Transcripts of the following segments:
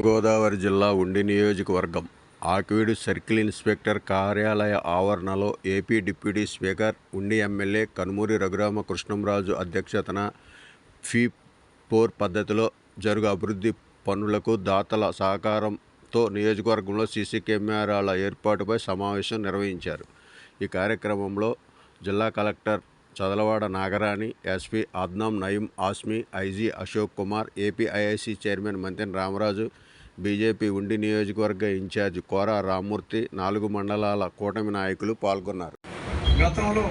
తూర్పుగోదావరి జిల్లా ఉండి నియోజకవర్గం ఆకివీడు సర్కిల్ ఇన్స్పెక్టర్ కార్యాలయ ఆవరణలో ఏపీ డిప్యూటీ స్పీకర్ ఉండి ఎమ్మెల్యే కనుమూరి రఘురామకృష్ణంరాజు అధ్యక్షతన ఫీ4 పద్ధతిలో జరుగు అభివృద్ధి పనులకు దాతల సహకారంతో నియోజకవర్గంలో సీసీ కెమెరాల ఏర్పాటుపై సమావేశం నిర్వహించారు. ఈ కార్యక్రమంలో జిల్లా collector Chadalavada Nagarani, SP Adnan Nayeem Asmi, IG Ashok Kumar, APIIC chairman Mantena Ramaraju, BJP Undi నియోజకవర్గ ఇన్ఛార్జి కోరా రామ్మూర్తి, 4 మండలాల కూటమి నాయకులు పాల్గొన్నారు. గతంలో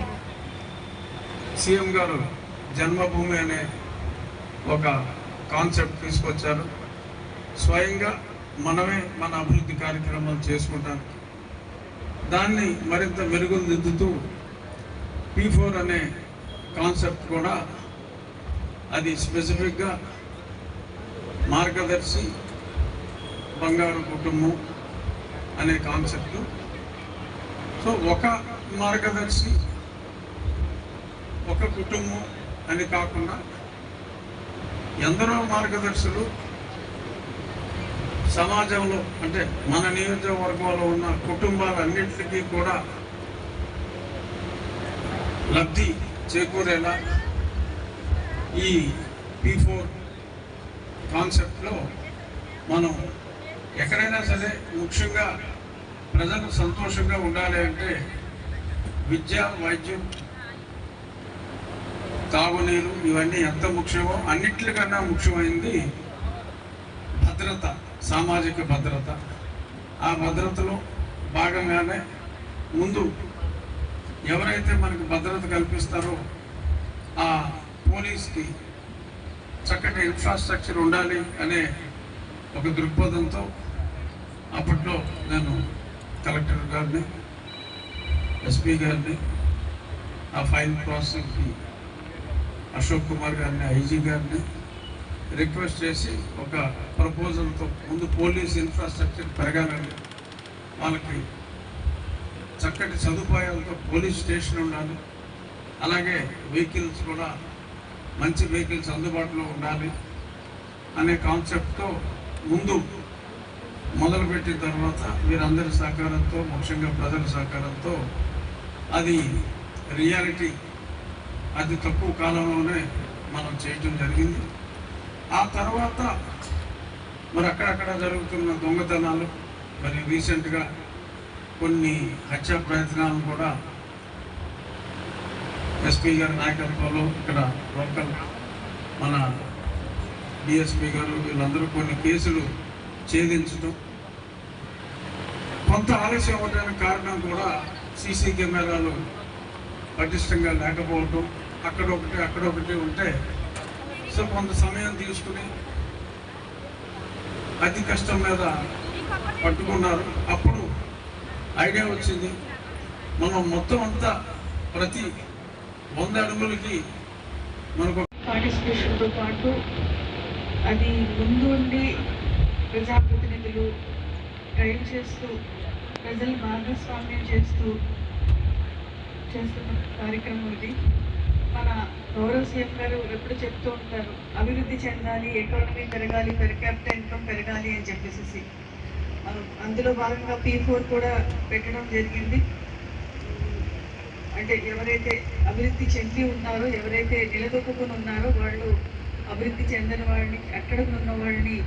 సీఎం గారు జన్మభూమి అనే ఒక కాన్సెప్ట్ తీసుకొచ్చారు. స్వయంగా మనమే మన అభివృద్ధి కార్యక్రమాలు చేసుకుంటానికి దాన్ని మరింత మెరుగుదిద్దుతూ P4 అనే కాన్సెప్ట్ కూడా అది స్పెసిఫిక్గా మార్గదర్శి బంగారు కుటుంబం అనే కాన్సెప్ట్. సో ఒక మార్గదర్శి ఒక కుటుంబం అని కాకుండా ఎందరో మార్గదర్శులు సమాజంలో అంటే మన నియోజకవర్గంలో ఉన్న కుటుంబాలన్నింటికీ కూడా లబ్ధి చేకూరేలా ఈ P4 కాన్సెప్ట్లో మనం ఎక్కడైనా సరే ముఖ్యంగా ప్రజలు సంతోషంగా ఉండాలి అంటే విద్య, వైద్యం, తాగునీరు ఇవన్నీ ఎంత ముఖ్యమో అన్నిటికన్నా ముఖ్యమైనది భద్రత, సామాజిక భద్రత. ఆ భద్రతలో భాగంగానే ముందు ఎవరైతే మనకు భద్రత కల్పిస్తారో ఆ పోలీస్కి చక్కటి ఇన్ఫ్రాస్ట్రక్చర్ ఉండాలి అనే ఒక దృక్పథంతో అప్పట్లో నేను కలెక్టర్ గారిని, ఎస్పీ గారిని, ఆ ఫైల్ ప్రాసెస్కి అశోక్ కుమార్ గారిని, ఐజీ గారిని రిక్వెస్ట్ చేసి ఒక ప్రపోజల్తో ముందు పోలీస్ ఇన్ఫ్రాస్ట్రక్చర్ పెరగాలని, వాళ్ళకి చక్కటి సదుపాయాలతో పోలీస్ స్టేషన్ ఉండాలి, అలాగే వెహికల్స్ కూడా మంచి వెహికల్స్ అందుబాటులో ఉండాలి అనే కాన్సెప్ట్తో ముందు మొదలుపెట్టిన తర్వాత వీరందరి సహకారంతో, ముఖ్యంగా ప్రజల సహకారంతో అది రియాలిటీ అతి తక్కువ కాలంలోనే మనం చేయటం జరిగింది. ఆ తర్వాత మరి అక్కడక్కడ జరుగుతున్న దొంగతనాలు, మరి రీసెంట్గా కొన్ని హత్యా ప్రయత్నాలను కూడా ఎస్పీ గారి నాయకత్వంలో ఇక్కడ లోకల్ మన డిఎస్పీ గారు వీళ్ళందరూ కొన్ని కేసులు ఛేదించడం, కొంత ఆలస్యం అవ్వడానికి కారణం కూడా సీసీ కెమెరాలు పటిష్టంగా లేకపోవడం, అక్కడొకటి ఉంటే సో కొంత సమయం తీసుకుని అతి కష్టం మీద పట్టుకున్నారు. అప్పుడు ఐడియా వచ్చింది, మనం మొత్తం అంతా ప్రతి 100 అడుగులకి మనకు పార్టిసిపేషన్తో పాటు అది ముందు ఉండి ప్రజాప్రతినిధులు గైడ్ చేస్తూ ప్రజలు భాగస్వామ్యం చేస్తున్న కార్యక్రమం ఇది. మన గౌరవ సీఎం గారు ఎప్పుడు చెప్తూ ఉంటారు, అభివృద్ధి చెందాలి, ఎకానమీ పెరగాలి, పెర్ క్యాపిటల్ ఇన్కమ్ పెరగాలి అని చెప్పేసి. అందులో భాగంగా P4 కూడా పెట్టడం జరిగింది. అంటే ఎవరైతే అభివృద్ధి చెంది ఉన్నారో, ఎవరైతే నిలదొక్కుని ఉన్నారో వాళ్ళు అభివృద్ధి చెందని వాళ్ళని, అక్కడ ఉన్న వాళ్ళని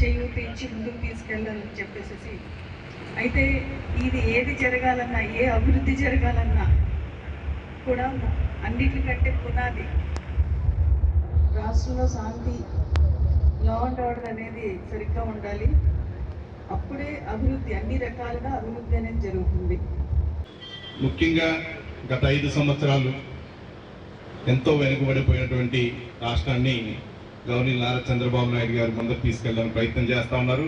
చేయూతించి ముందుకు తీసుకెళ్ళాలని చెప్పేసి. అయితే ఇది ఏది జరగాలన్నా, ఏ అభివృద్ధి జరగాలన్నా కూడా అన్నిటికంటే పునాది రాష్ట్రంలో శాంతి, లా అండ్ ఆర్డర్ అనేది సరిగ్గా ఉండాలి. అప్పుడే అభివృద్ధి, అన్ని రకాలుగా అభివృద్ధి అనేది జరుగుతుంది. ముఖ్యంగా గత 5 సంవత్సరాలు ఎంతో వెనుకబడిపోయినటువంటి రాష్ట్రాన్ని గవర్నర్ నారా చంద్రబాబు నాయుడు గారు ముందుకు తీసుకెళ్ళడానికి ప్రయత్నం చేస్తూ ఉన్నారు.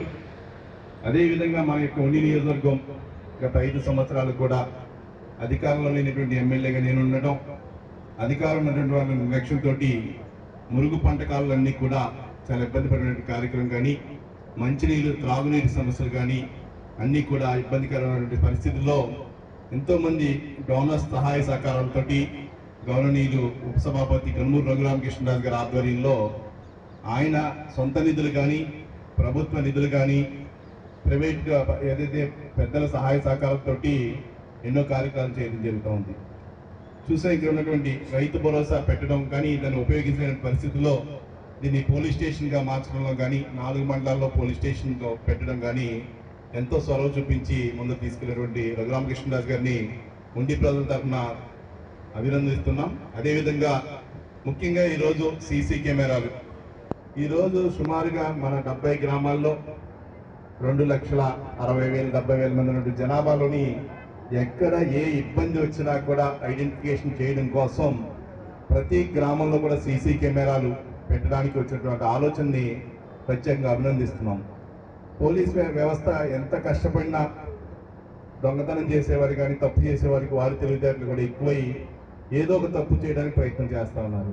అదేవిధంగా మన యొక్క ఉండి నియోజకవర్గం గత 5 సంవత్సరాలు కూడా అధికారంలో లేనటువంటి ఎమ్మెల్యేగా నేను ఉండటం, అధికారం ఉన్నటువంటి వాళ్ళ నిర్లక్ష్యంతో మురుగు పంటకాలన్నీ కూడా చాలా ఇబ్బంది పడినటువంటి కార్యక్రమం కానీ, మంచినీరు, త్రాగునీరు సమస్యలు కానీ అన్నీ కూడా ఇబ్బందికరమైనటువంటి పరిస్థితుల్లో ఎంతోమంది డోనర్స్ సహాయ సహకారాలతో గౌరవనీయులు ఉపసభాపతి కనుమూరి రఘురామకృష్ణరాజు గారి ఆధ్వర్యంలో ఆయన సొంత నిధులు కానీ ప్రభుత్వ నిధులు కానీ ప్రైవేట్గా ఏదైతే పెద్దల సహాయ సహకారంతో ఎన్నో కార్యక్రమాలు చేయడం జరుగుతూ ఉంది. చూసే ఇక్కడ ఉన్నటువంటి రైతు భరోసా పెట్టడం కానీ దాన్ని ఉపయోగించిన పరిస్థితుల్లో దీన్ని పోలీస్ స్టేషన్గా మార్చడంలో కానీ 4 మండలాల్లో పోలీస్ స్టేషన్లో పెట్టడం కానీ ఎంతో చొరవ చూపించి ముందుకు తీసుకెళ్ళినటువంటి రఘురామకృష్ణరాజు గారిని ఉండి ప్రజల తరఫున అభినందిస్తున్నాం. అదేవిధంగా ముఖ్యంగా ఈరోజు సీసీ కెమెరాలు ఈరోజు సుమారుగా మన 70 గ్రామాల్లో 2,60,000 70,000 మంది ఉన్న జనాభాలోని ఎక్కడ ఏ ఇబ్బంది వచ్చినా కూడా ఐడెంటిఫికేషన్ చేయడం కోసం ప్రతి గ్రామంలో కూడా సీసీ కెమెరాలు పెట్టడానికి వచ్చినటువంటి ఆలోచనని ప్రత్యేకంగా అభినందిస్తున్నాం. పోలీస్ వ్యవస్థ ఎంత కష్టపడినా దొంగతనం చేసేవారు కానీ తప్పు చేసేవారికి వారి తెలివితేటలు కూడా ఎక్కువై ఏదో ఒక తప్పు చేయడానికి ప్రయత్నం చేస్తూ ఉన్నారు.